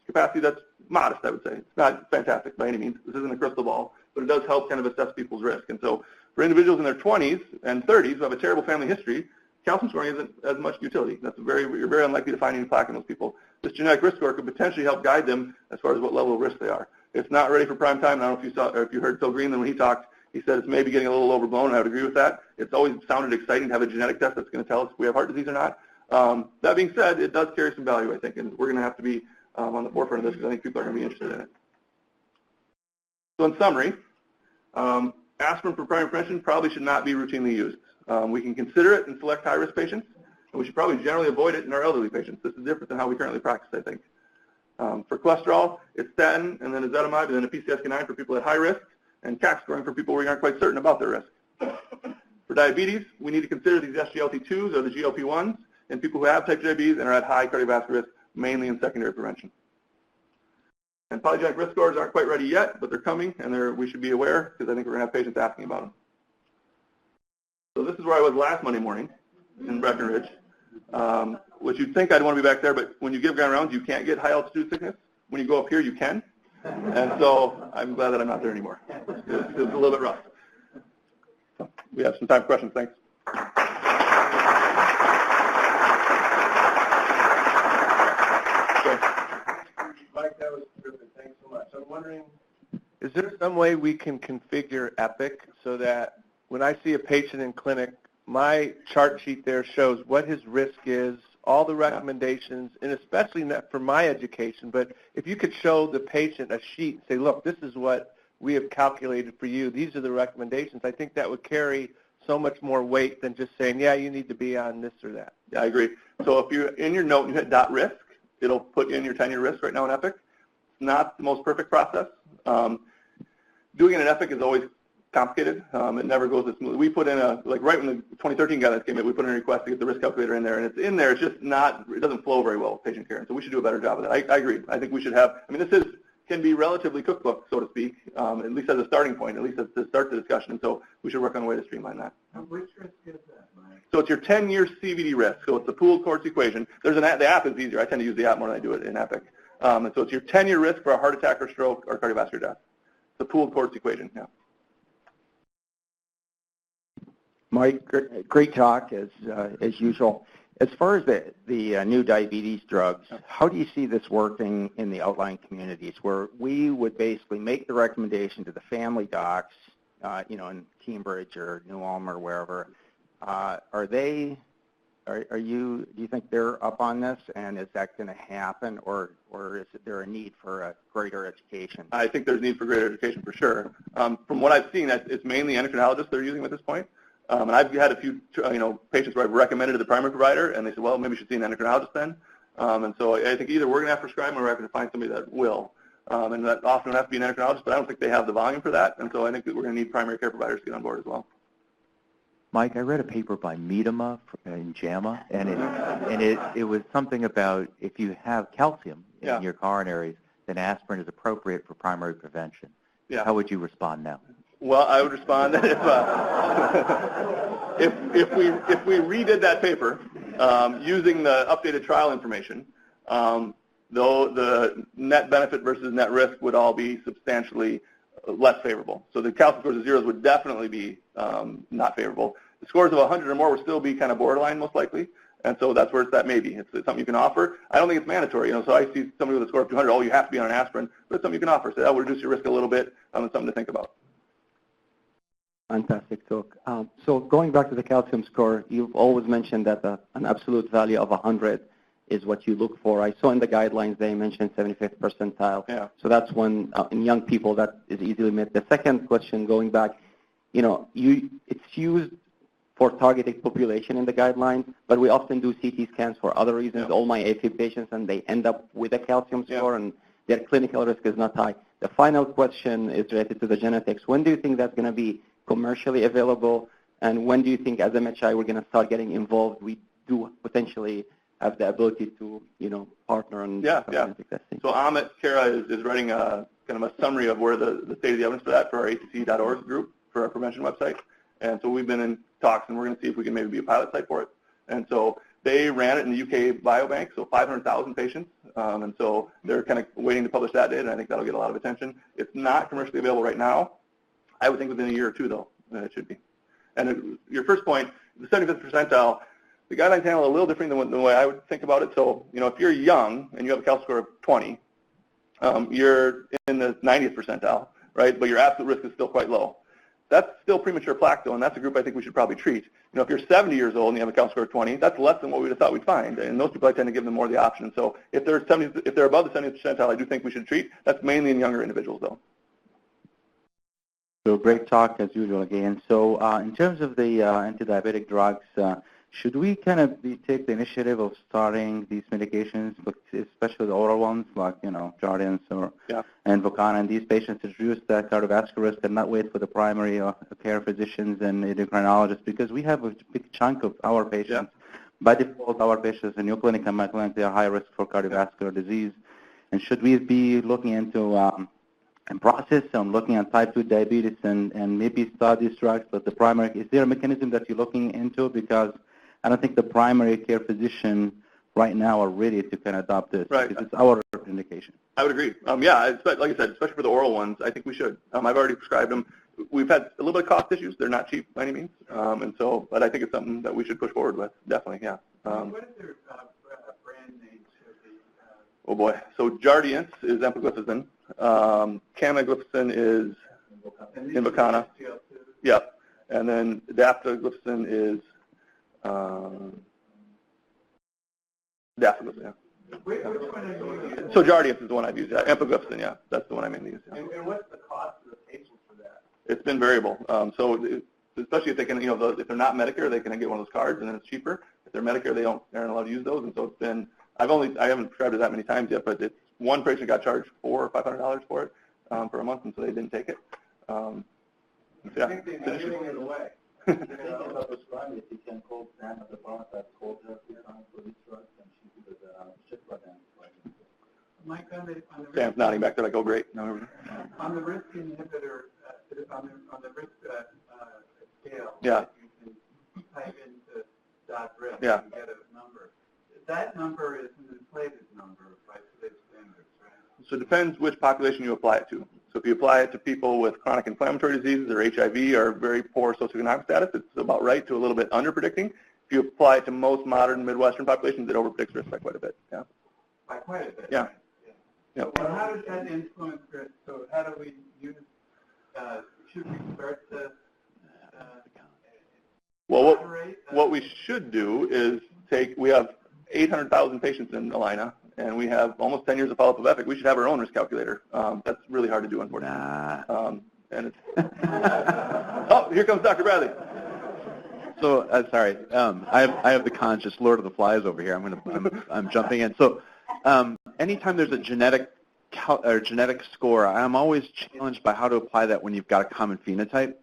capacity that's modest, I would say. It's not fantastic by any means. This isn't a crystal ball, but it does help kind of assess people's risk. And so for individuals in their 20s and 30s who have a terrible family history, calcium scoring isn't as much utility. You're very unlikely to find any plaque in those people. This genetic risk score could potentially help guide them as far as what level of risk they are. It's not ready for prime time. I don't know if you saw or if you heard Phil Greenland when he talked. He said it's maybe getting a little overblown, and I would agree with that. It's always sounded exciting to have a genetic test that's going to tell us if we have heart disease or not. That being said, it does carry some value, I think, and we're going to have to be on the forefront of this because I think people are going to be interested in it. So in summary, aspirin for primary prevention probably should not be routinely used. We can consider it in select high-risk patients, and we should probably generally avoid it in our elderly patients. This is different than how we currently practice, I think. For cholesterol, it's statin, and then ezetimibe, and then a PCSK9 for people at high risk, and CAC scoring for people where you aren't quite certain about their risk. For diabetes, we need to consider these SGLT2s or the GLP-1s in people who have type 2 diabetes and are at high cardiovascular risk, mainly in secondary prevention. And polygenic risk scores aren't quite ready yet, but they're coming, and we should be aware because I think we're going to have patients asking about them. So this is where I was last Monday morning in Breckenridge, which you'd think I'd want to be back there, but when you give ground rounds, you can't get high altitude sickness. When you go up here, you can. And so I'm glad that I'm not there anymore. It's a little bit rough. So we have some time for questions. Thanks. Mike, that was terrific. Thanks so much. I'm wondering, is there some way we can configure Epic so that when I see a patient in clinic, my chart sheet there shows what his risk is, all the recommendations, and especially not for my education, but if you could show the patient a sheet and say, look, this is what we have calculated for you, these are the recommendations, I think that would carry so much more weight than just saying, yeah, you need to be on this or that. Yeah, I agree. So if you in your note you hit .risk, it'll put in your 10-year risk right now in Epic. It's not the most perfect process. Doing it in Epic is always complicated. It never goes as smoothly. We put in right when the 2013 guidelines came in, we put in a request to get the risk calculator in there, and it's in there. It's just not, it doesn't flow very well with patient care, and so we should do a better job of that. I agree. I think we should have, this can be relatively cookbook, so to speak, at least as a starting point, at least to start the discussion, and so we should work on a way to streamline that. And which risk is that, Mike? So it's your 10-year CVD risk, so it's the pooled course equation. There's the app is easier. I tend to use the app more than I do it in Epic. And so it's your 10-year risk for a heart attack or stroke or cardiovascular death. The pooled course equation, yeah. Mike, great talk as usual. As far as the new diabetes drugs, how do you see this working in the outlying communities where we would basically make the recommendation to the family docs, in Cambridge or New Ulm or wherever? Do you think they're up on this, and is that going to happen, or is there a need for a greater education? I think there's need for greater education for sure. From what I've seen, it's mainly endocrinologists they're using at this point. And I've had a few, patients where I've recommended to the primary provider, and they said, well, maybe you should see an endocrinologist then. And so I think either we're going to have to prescribe them or we're going to find somebody that will. And that often would have to be an endocrinologist, but I don't think they have the volume for that. And so I think that we're going to need primary care providers to get on board as well. Mike, I read a paper by Miedema in JAMA, and it was something about if you have calcium in your coronaries, then aspirin is appropriate for primary prevention. Yeah. How would you respond now? Well, I would respond that if we redid that paper using the updated trial information, though the net benefit versus net risk would all be substantially less favorable. So the calcium scores of zeros would definitely be not favorable. The scores of 100 or more would still be kind of borderline most likely, and so that's where it's that maybe. It's something you can offer. I don't think it's mandatory. So I see somebody with a score of 200, oh, you have to be on an aspirin, but it's something you can offer. So that will reduce your risk a little bit, and something to think about. Fantastic talk. So going back to the calcium score, you've always mentioned that an absolute value of 100 is what you look for. I saw in the guidelines they mentioned 75th percentile. Yeah. So that's one, in young people, that is easily met. The second question, going back, it's used for targeted population in the guidelines, but we often do CT scans for other reasons. All my AFib patients, and they end up with a calcium score, and their clinical risk is not high. The final question is related to the genetics. When do you think that's going to be commercially available, and when do you think as MHI we're going to start getting involved? We do potentially have the ability to, partner on genetic testing. So Amit Kara is writing a kind of a summary of where the state of the evidence for that for our ACC.org group, for our prevention website. And so we've been in talks, and we're going to see if we can maybe be a pilot site for it. And so they ran it in the UK Biobank, so 500,000 patients. And so they're kind of waiting to publish that data, and I think that'll get a lot of attention. It's not commercially available right now. I would think within a year or two, though, it should be. And your first point, the 75th percentile, the guidelines handle it a little different than the way I would think about it. So, if you're young and you have a calcium score of 20, you're in the 90th percentile, right? But your absolute risk is still quite low. That's still premature plaque, though, and that's a group I think we should probably treat. If you're 70 years old and you have a calcium score of 20, that's less than what we would have thought we'd find. And those people, I tend to give them more of the option. And so if they're above the 70th percentile, I do think we should treat. That's mainly in younger individuals, though. So great talk as usual again. So in terms of the anti-diabetic drugs, should we kind of take the initiative of starting these medications, especially the oral ones like, Jardiance and Vocana, and these patients to reduce the cardiovascular risk and not wait for the primary care physicians and endocrinologists, because we have a big chunk of our patients, by default, our patients in your clinic and my clinic, they are high risk for cardiovascular disease. And should we be looking into and process on looking at type 2 diabetes and maybe start these drugs, but the primary, is there a mechanism that you're looking into? Because I don't think the primary care physician right now are ready to kind of adopt this. Right. Because it's our indication. I would agree. Yeah, like I said, especially for the oral ones, I think we should. I've already prescribed them. We've had a little bit of cost issues. They're not cheap by any means. But I think it's something that we should push forward with, definitely, yeah. What is their brand name? Oh, boy. So Jardiance is empagliflozin. Canagliflozin is Invokana. Yeah. And then dapagliflozin is dapagliflozin, yeah. Which one are you using? So Jardiance is the one I've used. Yeah. Epigraphs, yeah. That's the one I mainly use. Yeah. And what's the cost of the patient for that? It's been variable. Especially if they can, if they're not Medicare, they can get one of those cards, and then it's cheaper. If they're Medicare, they aren't allowed to use those, and so it's been. I haven't prescribed it that many times yet, but one patient got charged $400 or $500 for it for a month, and so they didn't take it. I think they're giving it away. Mike, Sam's nodding back there like, oh, great. No, on the risk inhibitor, on the risk scale, yeah. you can type into .risk yeah. and get a number. That number is an inflated number by today's standards, right? So it depends which population you apply it to. So if you apply it to people with chronic inflammatory diseases or HIV or very poor socioeconomic status, it's about right to a little bit under-predicting. If you apply it to most modern Midwestern populations, it over-predicts risk by quite a bit. Yeah. By quite a bit. Yeah. Yeah. So how does that influence risk? So how do we use, should we start to well, what we should do is we have 800,000 patients in Alina, and we have almost 10 years of follow-up of EPIC. We should have our own risk calculator. That's really hard to do, unfortunately. And it's oh, here comes Dr. Bradley. So sorry, I have the conscious Lord of the Flies over here. I'm jumping in. So anytime there's a genetic score, I'm always challenged by how to apply that when you've got a common phenotype.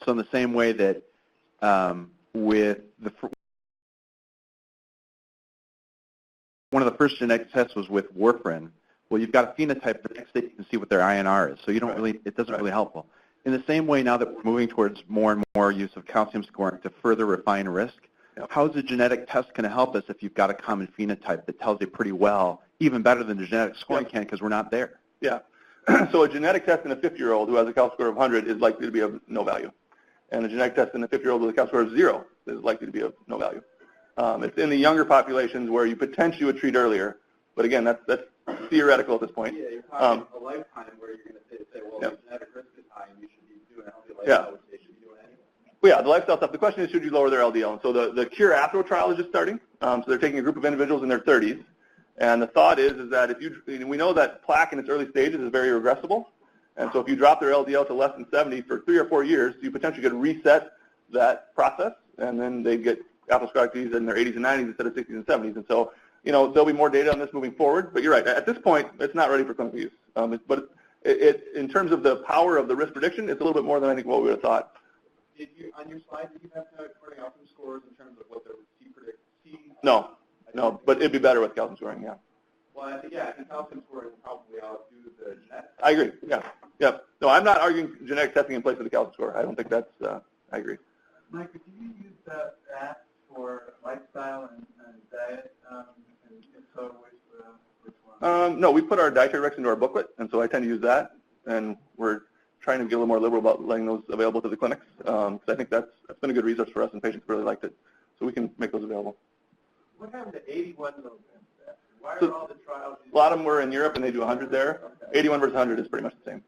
So in the same way that with one of the first genetic tests was with warfarin. Well, you've got a phenotype. The next day you can see what their INR is. So you don't really, it doesn't really helpful. In the same way, now that we're moving towards more and more use of calcium scoring to further refine risk, how is a genetic test going to help us if you've got a common phenotype that tells you pretty well, even better than the genetic scoring can, because we're not there? Yeah. So a genetic test in a 50-year-old who has a calcium score of 100 is likely to be of no value. And a genetic test in a 50-year-old with a calcium score of 0 is likely to be of no value. It's in the younger populations where you potentially would treat earlier, but again, that's theoretical at this point. Yeah, you're talking a lifetime where you're going to say well, the genetic risk is high and you should be doing a healthy lifestyle, which they should be doing anyway. Well, yeah, the lifestyle stuff. The question is, should you lower their LDL? And so the Cure Athro trial is just starting. So they're taking a group of individuals in their 30s, and the thought is that we know that plaque in its early stages is very regressible, and so if you drop their LDL to less than 70 for 3 or 4 years, you potentially could reset that process, and then they get atherosclerotic disease in their 80s and 90s instead of 60s and 70s. And so, there'll be more data on this moving forward. But you're right. At this point, it's not ready for clinical use. But in terms of the power of the risk prediction, it's a little bit more than I think what we would have thought. On your slide, did you have cardiac outcome scores in terms of what the C? No. But it'd be better with calcium scoring, yeah. Well, I think calcium scoring probably outdo the genetic. I agree, yeah. No, I'm not arguing genetic testing in place of the calcium score. I don't think that's, I agree. Mike, do you use that app for lifestyle and diet, and if so, which one? No, we put our dietary recs into our booklet, and so I tend to use that, and we're trying to get a little more liberal about letting those available to the clinics, because I think that's been a good resource for us, and patients really liked it. So we can make those available. What happened to 81 milligrams? Why So are all the trials? A lot of them were in Europe, and they do 100 there. 81 versus 100 is pretty much the same.